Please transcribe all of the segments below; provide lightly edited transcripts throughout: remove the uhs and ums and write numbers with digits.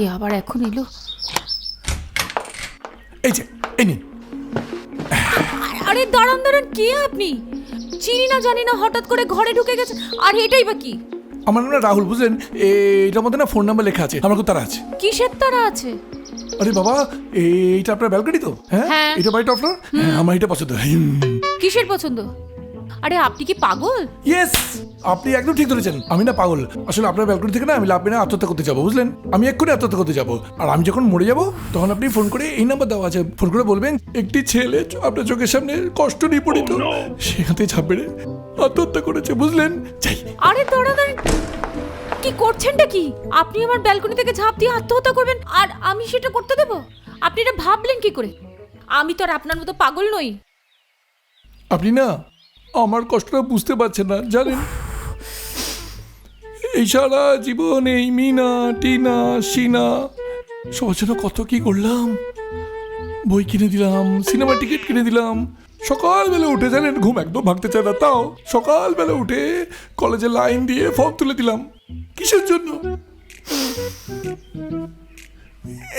কে আবার এখন এলো? এই যে এই নিন। আরে দাঁড়ান দাঁড়ান, কে আপনি? চিনি না জানি না, হঠাৎ করে ঘরে ঢুকে গেছে। আর এটাই বা কি? আমার নাম রাহুল, বুঝলেন? এটার মধ্যে না ফোন নাম্বার লেখা আছে, আমার খুব তারা আছে। কিসের তারা আছে? আরে বাবা, এইটা আপনার ব্যালকনি তো? হ্যাঁ। এটা বাড়িটা আপনার? হ্যাঁ, আমার এটা পছন্দ। কিসের পছন্দ? আরে আপনি কি পাগল? ইয়েস, আপনি একদম ঠিক ধরেছেন। আমি না পাগল, আসলে আপনার ব্যালকনি থেকে না আমি লাভ না আত্মহত্যা করতে যাবো, বুঝলেন? আমি এক্ষুনি আত্মহত্যা করতে যাবো। আর আমি যখন মরে যাবো তখন আপনি ফোন করে, এই নাম্বার দেওয়া আছে, ফোন করে বলবেন একটি ছেলে আপনার চোখের সামনে কষ্ট নিয়ে পড়িত, সেখান থেকে ঝাঁপ বেড়ে আত্মহত্যা করেছে, বুঝলেন? যাই। আরে দাঁড়ান দাঁড়ান, কি করছেনটা কি? আপনি আমার ব্যালকনি থেকে ঝাঁপ দিয়ে আত্মহত্যা করবেন আর আমি সেটা করতে দেব? আপনি এটা ভাবলেন কি করে? আমি তো আর আপনার মতো পাগল নই। আপনি না আমার কষ্টটা বুঝতে পারছেন না, জানেন? এই সারা জীবন এই মিনা টিনা সিনা সবার জন্য কত কি করলাম। বই কিনে দিলাম, সিনেমা টিকিট কিনে দিলাম, সকালবেলা উঠে, জানেন, ঘুম একদম ভাঙতে চায় না, তাও সকালবেলা উঠে কলেজে লাইন দিয়ে ফর্ম তুলে দিলাম। কিসের জন্য?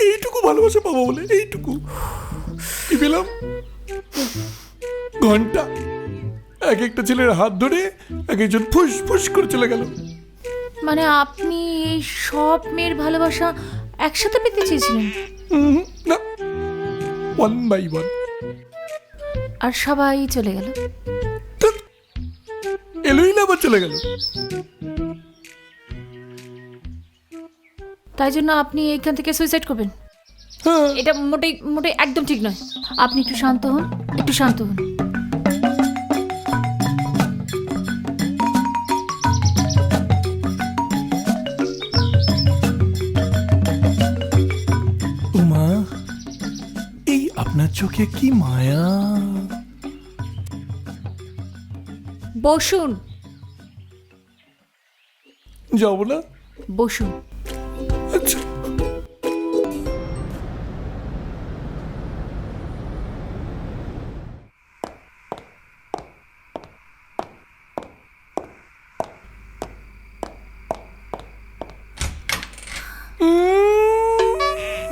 এইটুকু ভালোবাসা পাবো বলে, এইটুকু। কি পেলাম? ঘন্টা। এক একটা ছেলের হাত ধরে এক একজন ফুস ফুস করে চলে গেল। মানে আপনি এই সব মেয়ের ভালোবাসা একসাথে পেতে চেয়েছিলেন? না, ওয়ান বাই ওয়ান। আর সবাই চলে গেল? এলোই না, আবার চলে গেল। তাই জন্য আপনি এখান থেকে সুইসাইড করবেন? হ্যাঁ। এটা মোটেই মোটেই একদম ঠিক নয়। আপনি একটু শান্ত হন, একটু শান্ত হন। উমা, এই আপনার চোখে কি মায়া! বসুন। যাব না? বসুন। আচ্ছা।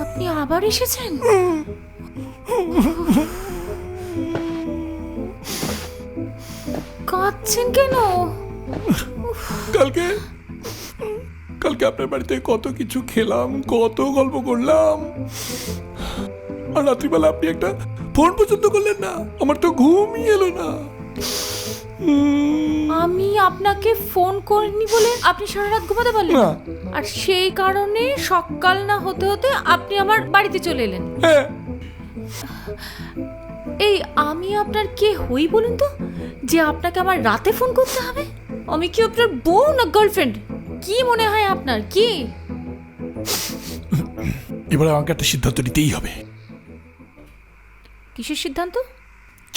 আপনি আবার এসেছেন? কাঁদছেন কেন? কালকে কালকে আপনার বাড়িতে কত কিছু খেলাম, কত গল্প করলাম, আর রাত্রিবেলা আপনি একটা ফোন পছন্দ করলেন না, আমার তো ঘুমই এলো না। আমি আপনাকে ফোন করিনি বলে আপনি সারা রাত ঘুমাতে পারলেন না। না, আর সেই কারণে সকাল না হতে হতে আপনি আমার বাড়িতে চলে এলেন। হ্যাঁ। এই আমি আপনার কে হই বলুন তো, যে আপনাকে আমার রাতে ফোন করতে হবে? আমি কি আপনার বউ না গার্লফ্রেন্ড? কি মনে হয় আপনার? কি? এবারে আমাকে একটা সিদ্ধান্ত নিতেই হবে। কিসের সিদ্ধান্ত?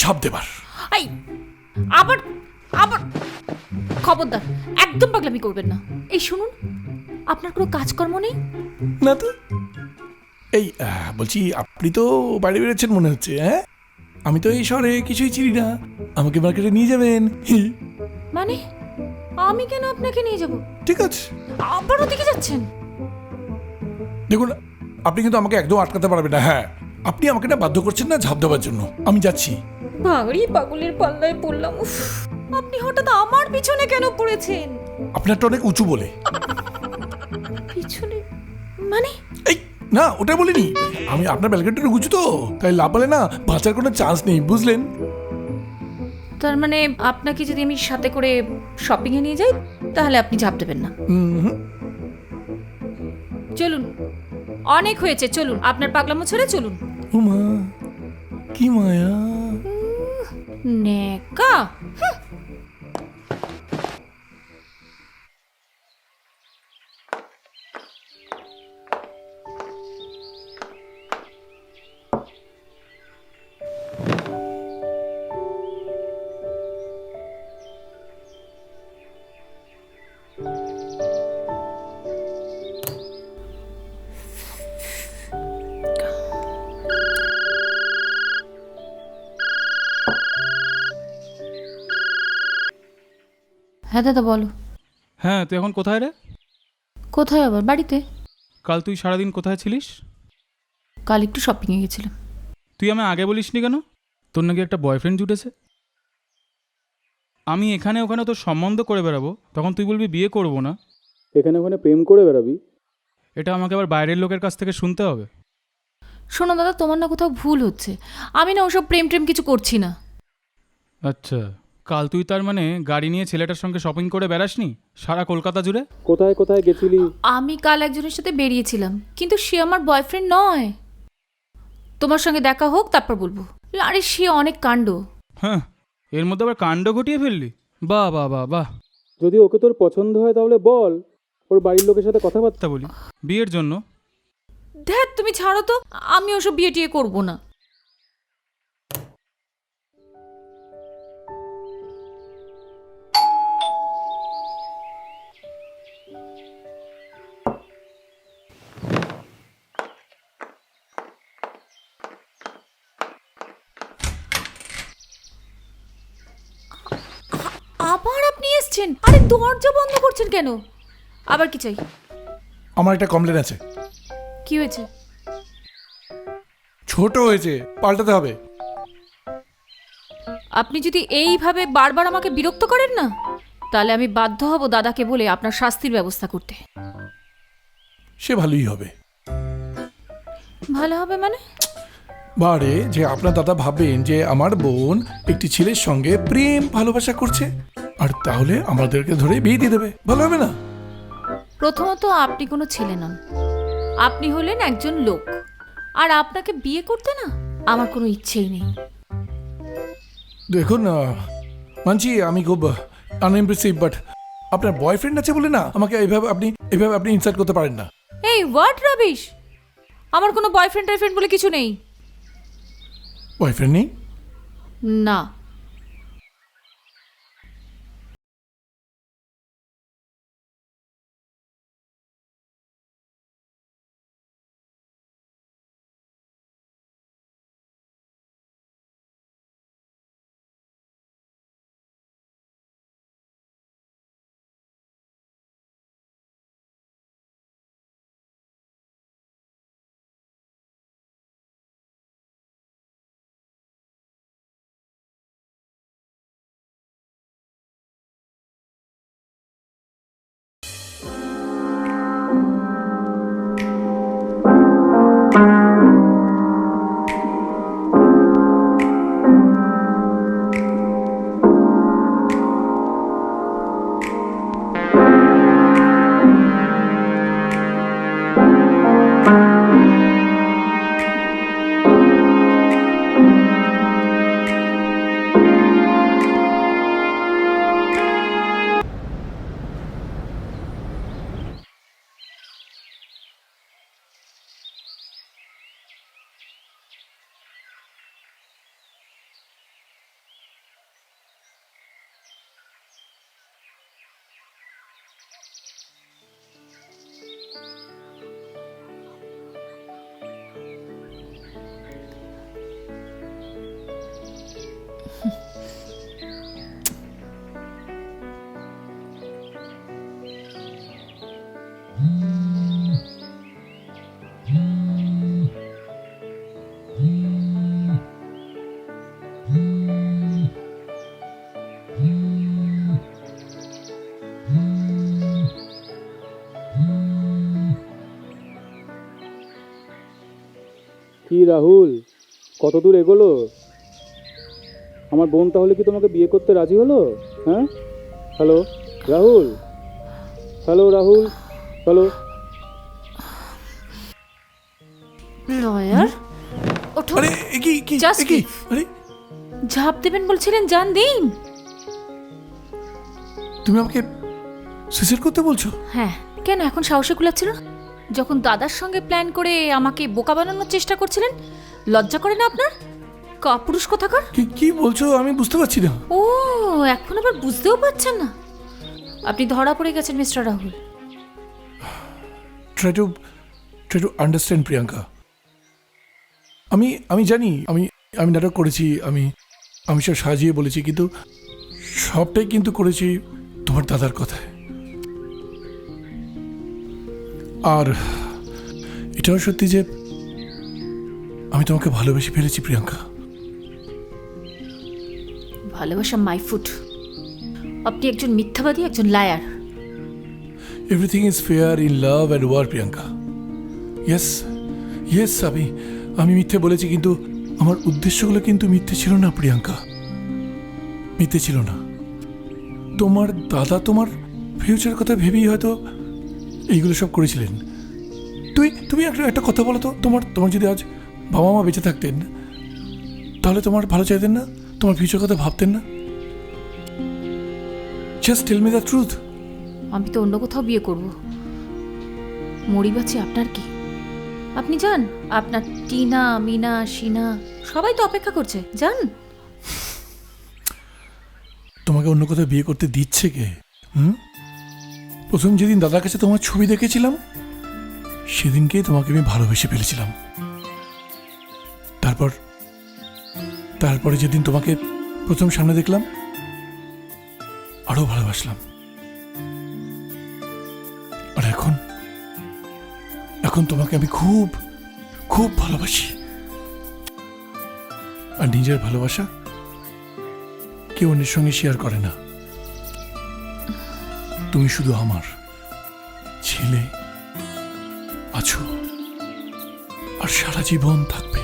ছাপ দেবার। এই আবার আবার খবরদার, একদম পাগলামি করবেন না। এই শুনুন, আপনার কোনো কাজকর্ম নেই? না তো। এই বলছি, আপনি তো বাইরে বেরোচ্ছেন মনে হচ্ছে। হ্যাঁ, আমি তো এই শহরে কিছুই চিনি না, আমাকে মার্কেটে নিয়ে যাবেন। মানে আমি কেন আপনাকে নিয়ে যাব? ঠিক আছে। আবার ওদিকে যাচ্ছেন? দেখুন, আপনি কিন্তু আমাকে একদম আটকাতে পারবেন না। হ্যাঁ, আপনি আমাকে না বাধ্য করছেন না ঝাঁপ দেওয়ার জন্য। আমি যাচ্ছি। ভারী পাগলের পাল্লায় পড়লাম। উফ, আপনি হঠাৎ আমার পিছনে কেন পড়েছেন? আপনারটা অনেক উঁচু বলে। পিছনে মানে? এই না, ওটা বলিনি আমি। আপনার ব্যালকনিটা উঁচু তো, তাই লাফালে না বাঁচার কোনো চান্স নেই, বুঝলেন? তার মানে আপনাকে যদি আমি সাথে করে শপিং এ নিয়ে যাই তাহলে আপনি ঝাঁপ দেবেন না? চলুন, অনেক হয়েছে, চলুন, আপনার পাগলামো ছেড়ে চলুন। উমা, কি মায়া! নেকা। হ্যাঁ দাদা বলো। হ্যাঁ, তুই এখন কোথায় রে? কোথায় আবার? বাড়িতে। কাল তুই সারাদিন কোথায় ছিলিস? কাল একটু শপিংয়ে গেছিলাম। তুই আমায় আগে বলিসনি কেন তোর নাকি একটা বয়ফ্রেন্ড জুটেছে? আমি এখানে ওখানে তোর সম্বন্ধ করে বেড়াবো, তখন তুই বলবি বিয়ে করবো না। এখানে ওখানে প্রেম করে বেড়াবি, এটা আমাকে আবার বাইরের লোকের কাছ থেকে শুনতে হবে? শোনো দাদা, তোমার না কোথাও ভুল হচ্ছে। আমি না ওসব প্রেম টেম কিছু করছি না। আচ্ছা, কাল তুই তার মানে গাড়ি নিয়ে ছেলেটার সঙ্গে শপিং করে বেড়াসনি সারা কলকাতা জুড়ে? কোথায় কোথায় গেছিলি? আমি কাল একজনের সাথে বেরিয়েছিলাম, কিন্তু সে আমার বয়ফ্রেন্ড নয়। তোমার সঙ্গে দেখা হোক তারপর বলবো। আরে সে অনেক কাণ্ড। হ্যাঁ, এর মধ্যে আবার কাণ্ড ঘটিয়ে ফেললি? বাহ বাহ বাহ বাহ। যদি ওকে তোর পছন্দ হয় তাহলে বল, ওর বাড়ির লোকের সাথে কথাবার্তা বলি বিয়ের জন্য। ধ্যাত, তুমি ছাড়ো তো, আমি ওসব বিয়ে টিয়ে করবো না। আবার আপনি এসছেন? আরে দরজা বন্ধ করছেন কেন? আবার কি চাই? আমার একটা কমপ্লেন আছে। কি হয়েছে? ছোট হয়েছে, পাল্টাতে হবে। আপনি যদি এইভাবে বারবার আমাকে বিরক্ত করেন না, তাহলে আমি বাধ্য হব দাদাকে বলে আপনার শাস্তির ব্যবস্থা করতে। সে ভালোই হবে। ভালো হবে মানে? বারে যে আপনার দাদা ভাববেন যে আমার বোন একটি ছেলের সঙ্গে প্রেম ভালোবাসা করছে, আর তাহলে আমাদেরকে ধরে বিয়ে দিয়ে দেবে। ভালো হবে না? প্রথমত আপনি কোনো ছেলে নন, আপনি হলেন একজন লোক, আর আপনাকে বিয়ে করতে না আমার কোনো ইচ্ছেই নেই। দেখুন, মানছি আমি খুব আনইমপ্রেসিভ, বাট আপনার বয়ফ্রেন্ড আছে বলে না আমাকে এইভাবে আপনি ইনসাল্ট করতে পারেন না। এই হোয়াট রাবিশ! আমার কোনো বয়ফ্রেন্ড টাইফ্রেন্ড বলে কিছু নেই। বয়ফ্রেন্ড নেই? না। কি রাহুল, কত দূর এগোলো? আমার বোন তাহলে কি তোমাকে বিয়ে করতে রাজি হলো? হ্যাঁ, hello Rahul, hello Rahul, hello. Lawyer, ওঠো। আরে কি কি Just কি? leave. আরে ঝাঁপ দেবেন বলছিলেন, জান দিন। তুমি আমাকে সুইসাইড করতে বলছো? হ্যাঁ, কেন এখন সাহসে কুলাচ্ছিল না? যখন দাদার সঙ্গে প্ল্যান করে আমাকে বোকা বানানোর চেষ্টা করছিলেন, লজ্জা করে না আপনার? কাপুরুষ কোথাকার! কি কি বলছো আমি বুঝতে পারছি না। ও, এখন আবার বুঝতেও পারছেন না? আপনি ধরা পড়ে গেছেন mister Rahul. Try to understand Priyanka. আমি জানি আমি নাটক করেছি, আমি সব সাজিয়ে বলেছি, কিন্তু সবটাই কিন্তু করেছি তোমার দাদার কথায়। আর এটাও সত্যি যে আমি তোমাকে ভালোবেসে ফেলেছি প্রিয়াঙ্কা। ভালোবাসা মাই ফুট। আপনি একজন মিথ্যাবাদী, একজন liar. Everything is fair in love and war Priyanka. Yes yes, আমি মিথ্যে বলেছি, কিন্তু আমার উদ্দেশ্যগুলো কিন্তু মিথ্যে ছিল না প্রিয়াঙ্কা, মিথ্যে ছিল না। তোমার দাদা তোমার ফিউচার কথা ভেবেই হয়তো এইগুলো সব করেছিলেন। তুমি একটা কথা বলো তো, তোমার যদি আজ বাবা মা বেঁচে থাকতেন তাহলে তোমার ভালো চাইতেন না? তোমার ফিউচার কথা ভাবতেন না? Just tell me the truth. আমি তো অন্য কোথাও বিয়ে করব। মরি বাঁচি আপনার কি? আপনি যান, আপনার টিনা, মিনা, সিনা সবাই তো অপেক্ষা করছে, যান। তোমাকে অন্য কোথাও বিয়ে করতে দিচ্ছে কে? প্রথম যেদিন দাদার কাছে তোমার ছবি দেখেছিলাম সেদিনকেই তোমাকে আমি ভালোবেসে ফেলেছিলাম। তারপরে যেদিন তোমাকে প্রথম সামনে দেখলাম আরো ভালোবাসলাম। আর এখন তোমাকে আমি খুব খুব ভালোবাসি। আর নিজের ভালোবাসা কেউ অন্যের সঙ্গে শেয়ার করে না। তুমি শুধু আমার ছেলে আছো আর সারা জীবন থাকবে।